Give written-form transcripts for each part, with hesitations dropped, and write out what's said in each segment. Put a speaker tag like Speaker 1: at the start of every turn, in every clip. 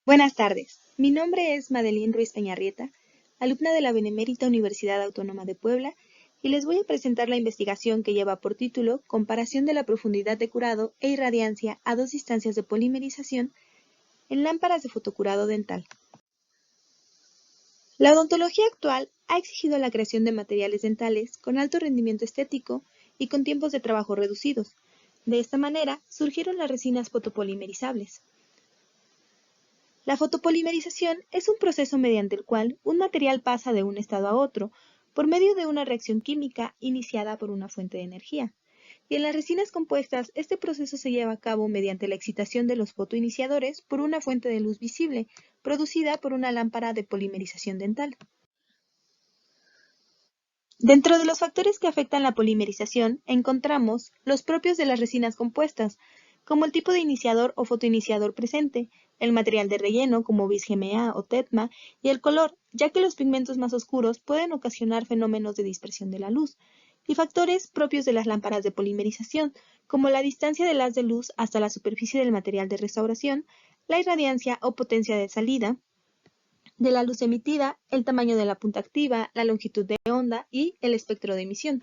Speaker 1: Buenas tardes, mi nombre es Madeline Ruiz Peñarrieta, alumna de la Benemérita Universidad Autónoma de Puebla, y les voy a presentar la investigación que lleva por título Comparación de la profundidad de curado e irradiancia a dos distancias de polimerización en lámparas de fotocurado dental. La odontología actual ha exigido la creación de materiales dentales con alto rendimiento estético y con tiempos de trabajo reducidos. De esta manera surgieron las resinas fotopolimerizables. La fotopolimerización es un proceso mediante el cual un material pasa de un estado a otro por medio de una reacción química iniciada por una fuente de energía. Y en las resinas compuestas, este proceso se lleva a cabo mediante la excitación de los fotoiniciadores por una fuente de luz visible, producida por una lámpara de polimerización dental. Dentro de los factores que afectan la polimerización, encontramos los propios de las resinas compuestas, como el tipo de iniciador o fotoiniciador presente, el material de relleno como BIS-GMA o TETMA, y el color, ya que los pigmentos más oscuros pueden ocasionar fenómenos de dispersión de la luz, y factores propios de las lámparas de polimerización, como la distancia del haz de luz hasta la superficie del material de restauración, la irradiancia o potencia de salida de la luz emitida, el tamaño de la punta activa, la longitud de onda y el espectro de emisión.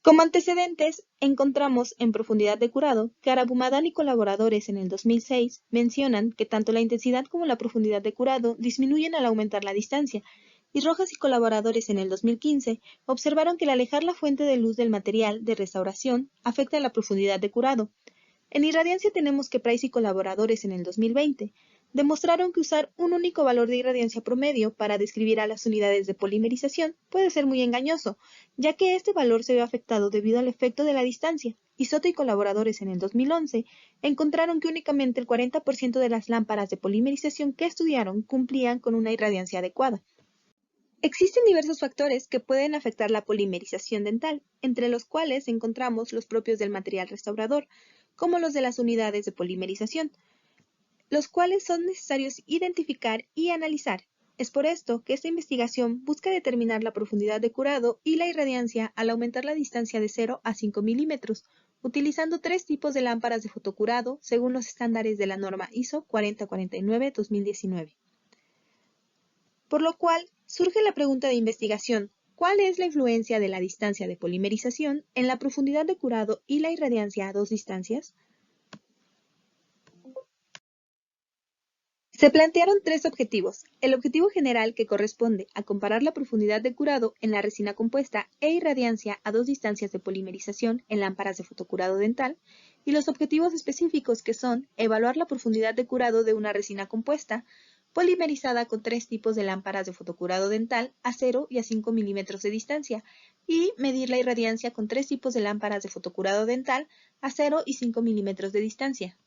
Speaker 1: Como antecedentes, encontramos en Profundidad de curado que Arabumadán y colaboradores en el 2006 mencionan que tanto la intensidad como la profundidad de curado disminuyen al aumentar la distancia, y Rojas y colaboradores en el 2015 observaron que al alejar la fuente de luz del material de restauración afecta la profundidad de curado. En irradiancia tenemos que Price y colaboradores en el 2020 demostraron que usar un único valor de irradiancia promedio para describir a las unidades de polimerización puede ser muy engañoso, ya que este valor se ve afectado debido al efecto de la distancia, y Soto y colaboradores en el 2011 encontraron que únicamente el 40% de las lámparas de polimerización que estudiaron cumplían con una irradiancia adecuada. Existen diversos factores que pueden afectar la polimerización dental, entre los cuales encontramos los propios del material restaurador, como los de las unidades de polimerización, los cuales son necesarios identificar y analizar. Es por esto que esta investigación busca determinar la profundidad de curado y la irradiancia al aumentar la distancia de 0 a 5 milímetros, utilizando tres tipos de lámparas de fotocurado según los estándares de la norma ISO 4049-2019. Por lo cual, surge la pregunta de investigación: ¿cuál es la influencia de la distancia de polimerización en la profundidad de curado y la irradiancia a dos distancias? Se plantearon tres objetivos. El objetivo general, que corresponde a comparar la profundidad de curado en la resina compuesta e irradiancia a dos distancias de polimerización en lámparas de fotocurado dental, y los objetivos específicos, que son evaluar la profundidad de curado de una resina compuesta polimerizada con tres tipos de lámparas de fotocurado dental a 0 y a 5 milímetros de distancia, y medir la irradiancia con tres tipos de lámparas de fotocurado dental a 0 y 5 milímetros de distancia.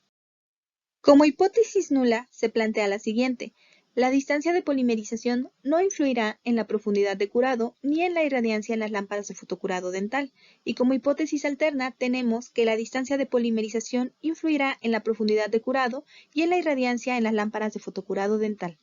Speaker 1: Como hipótesis nula, se plantea la siguiente: la distancia de polimerización no influirá en la profundidad de curado ni en la irradiancia en las lámparas de fotocurado dental, y como hipótesis alterna tenemos que la distancia de polimerización influirá en la profundidad de curado y en la irradiancia en las lámparas de fotocurado dental.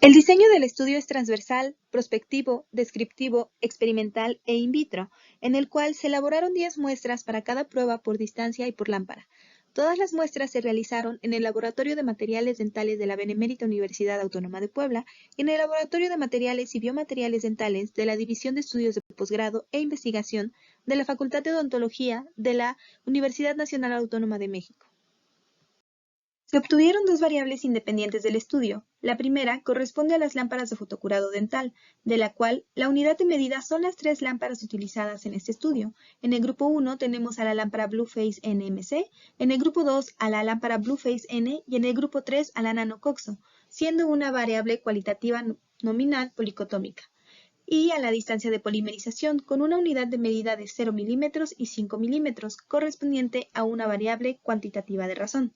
Speaker 1: El diseño del estudio es transversal, prospectivo, descriptivo, experimental e in vitro, en el cual se elaboraron 10 muestras para cada prueba por distancia y por lámpara. Todas las muestras se realizaron en el Laboratorio de Materiales Dentales de la Benemérita Universidad Autónoma de Puebla y en el Laboratorio de Materiales y Biomateriales Dentales de la División de Estudios de Posgrado e Investigación de la Facultad de Odontología de la Universidad Nacional Autónoma de México. Se obtuvieron dos variables independientes del estudio. La primera corresponde a las lámparas de fotocurado dental, de la cual la unidad de medida son las tres lámparas utilizadas en este estudio. En el grupo 1 tenemos a la lámpara Blueface NMC, en el grupo 2 a la lámpara Blueface N y en el grupo 3 a la nanocoxo, siendo una variable cualitativa nominal policotómica, y a la distancia de polimerización con una unidad de medida de 0 milímetros y 5 milímetros, correspondiente a una variable cuantitativa de razón.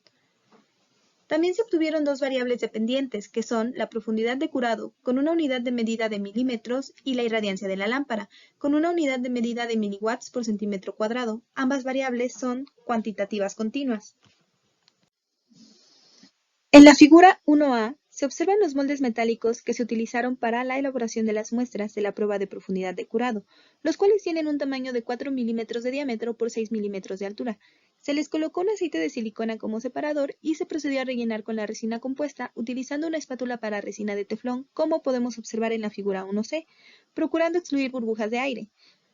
Speaker 1: También se obtuvieron dos variables dependientes, que son la profundidad de curado con una unidad de medida de milímetros y la irradiancia de la lámpara con una unidad de medida de miliwatts por centímetro cuadrado. Ambas variables son cuantitativas continuas. En la figura 1A se observan los moldes metálicos que se utilizaron para la elaboración de las muestras de la prueba de profundidad de curado, los cuales tienen un tamaño de 4 milímetros de diámetro por 6 milímetros de altura. Se les colocó un aceite de silicona como separador y se procedió a rellenar con la resina compuesta utilizando una espátula para resina de teflón, como podemos observar en la figura 1C, procurando excluir burbujas de aire.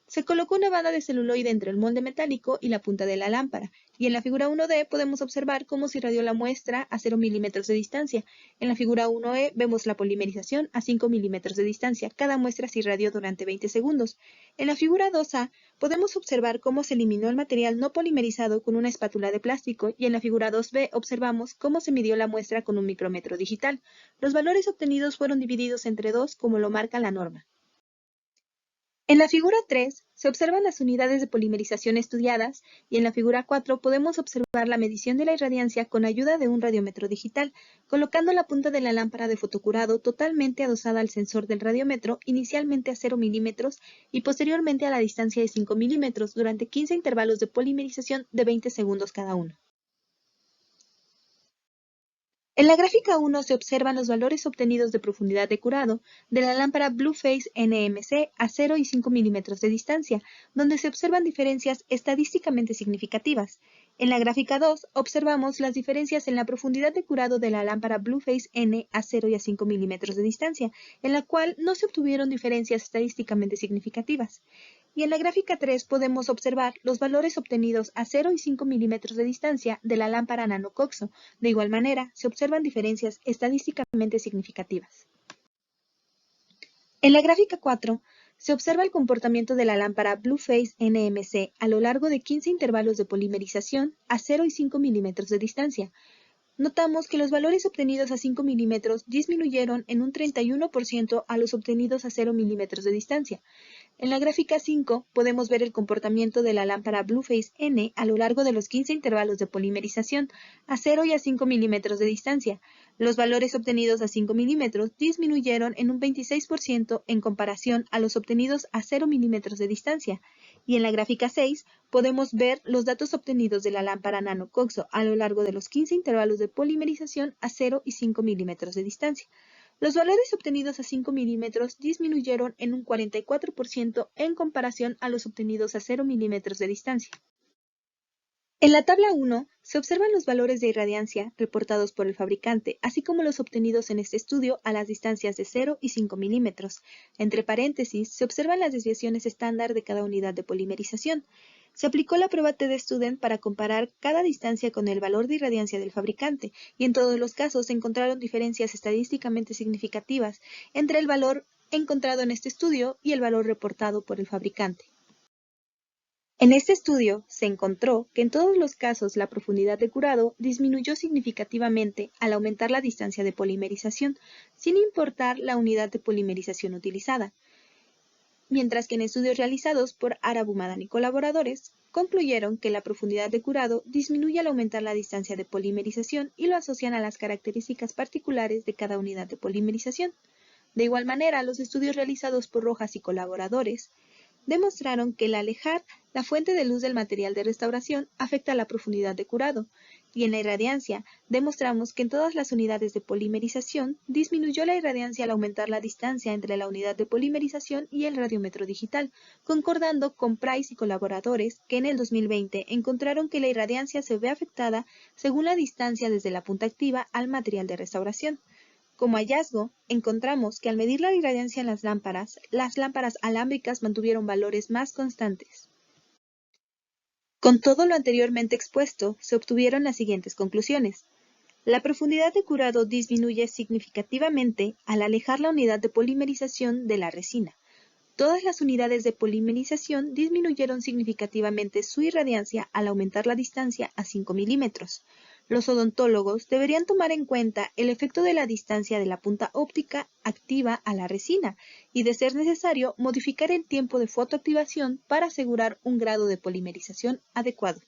Speaker 1: Se colocó una banda de celuloide entre el molde metálico y la punta de la lámpara, y en la figura 1D podemos observar cómo se irradió la muestra a 0 milímetros de distancia. En la figura 1E vemos la polimerización a 5 milímetros de distancia. Cada muestra se irradió durante 20 segundos. En la figura 2A podemos observar cómo se eliminó el material no polimerizado con una espátula de plástico, y en la figura 2B observamos cómo se midió la muestra con un micrómetro digital. Los valores obtenidos fueron divididos entre 2 como lo marca la norma. En la figura 3 se observan las unidades de polimerización estudiadas y en la figura 4 podemos observar la medición de la irradiancia con ayuda de un radiómetro digital, colocando la punta de la lámpara de fotocurado totalmente adosada al sensor del radiómetro, inicialmente a 0 milímetros y posteriormente a la distancia de 5 milímetros durante 15 intervalos de polimerización de 20 segundos cada uno. En la gráfica 1 se observan los valores obtenidos de profundidad de curado de la lámpara Blueface NMC a 0 y 5 milímetros de distancia, donde se observan diferencias estadísticamente significativas. En la gráfica 2 observamos las diferencias en la profundidad de curado de la lámpara Blueface N a 0 y a 5 milímetros de distancia, en la cual no se obtuvieron diferencias estadísticamente significativas. Y en la gráfica 3 podemos observar los valores obtenidos a 0 y 5 milímetros de distancia de la lámpara nanocoxo. De igual manera, se observan diferencias estadísticamente significativas. En la gráfica 4 se observa el comportamiento de la lámpara Blueface NMC a lo largo de 15 intervalos de polimerización a 0 y 5 milímetros de distancia. Notamos que los valores obtenidos a 5 milímetros disminuyeron en un 31% a los obtenidos a 0 milímetros de distancia. En la gráfica 5 podemos ver el comportamiento de la lámpara Blueface N a lo largo de los 15 intervalos de polimerización a 0 y a 5 milímetros de distancia. Los valores obtenidos a 5 milímetros disminuyeron en un 26% en comparación a los obtenidos a 0 milímetros de distancia. Y en la gráfica 6 podemos ver los datos obtenidos de la lámpara nanocoxo a lo largo de los 15 intervalos de polimerización a 0 y 5 milímetros de distancia. Los valores obtenidos a 5 milímetros disminuyeron en un 44% en comparación a los obtenidos a 0 milímetros de distancia. En la tabla 1 se observan los valores de irradiancia reportados por el fabricante, así como los obtenidos en este estudio a las distancias de 0 y 5 milímetros. Entre paréntesis, se observan las desviaciones estándar de cada unidad de polimerización. Se aplicó la prueba T-de-Student para comparar cada distancia con el valor de irradiancia del fabricante, y en todos los casos se encontraron diferencias estadísticamente significativas entre el valor encontrado en este estudio y el valor reportado por el fabricante. En este estudio se encontró que en todos los casos la profundidad de curado disminuyó significativamente al aumentar la distancia de polimerización, sin importar la unidad de polimerización utilizada, mientras que en estudios realizados por Arabumadan y colaboradores, concluyeron que la profundidad de curado disminuye al aumentar la distancia de polimerización y lo asocian a las características particulares de cada unidad de polimerización. De igual manera, los estudios realizados por Rojas y colaboradores demostraron que el alejar la fuente de luz del material de restauración afecta a la profundidad de curado, y en la irradiancia demostramos que en todas las unidades de polimerización disminuyó la irradiancia al aumentar la distancia entre la unidad de polimerización y el radiómetro digital, concordando con Price y colaboradores que en el 2020 encontraron que la irradiancia se ve afectada según la distancia desde la punta activa al material de restauración. Como hallazgo, encontramos que al medir la irradiancia en las lámparas alámbricas mantuvieron valores más constantes. Con todo lo anteriormente expuesto, se obtuvieron las siguientes conclusiones. La profundidad de curado disminuye significativamente al alejar la unidad de polimerización de la resina. Todas las unidades de polimerización disminuyeron significativamente su irradiancia al aumentar la distancia a 5 milímetros. Los odontólogos deberían tomar en cuenta el efecto de la distancia de la punta óptica activa a la resina y, de ser necesario, modificar el tiempo de fotoactivación para asegurar un grado de polimerización adecuado.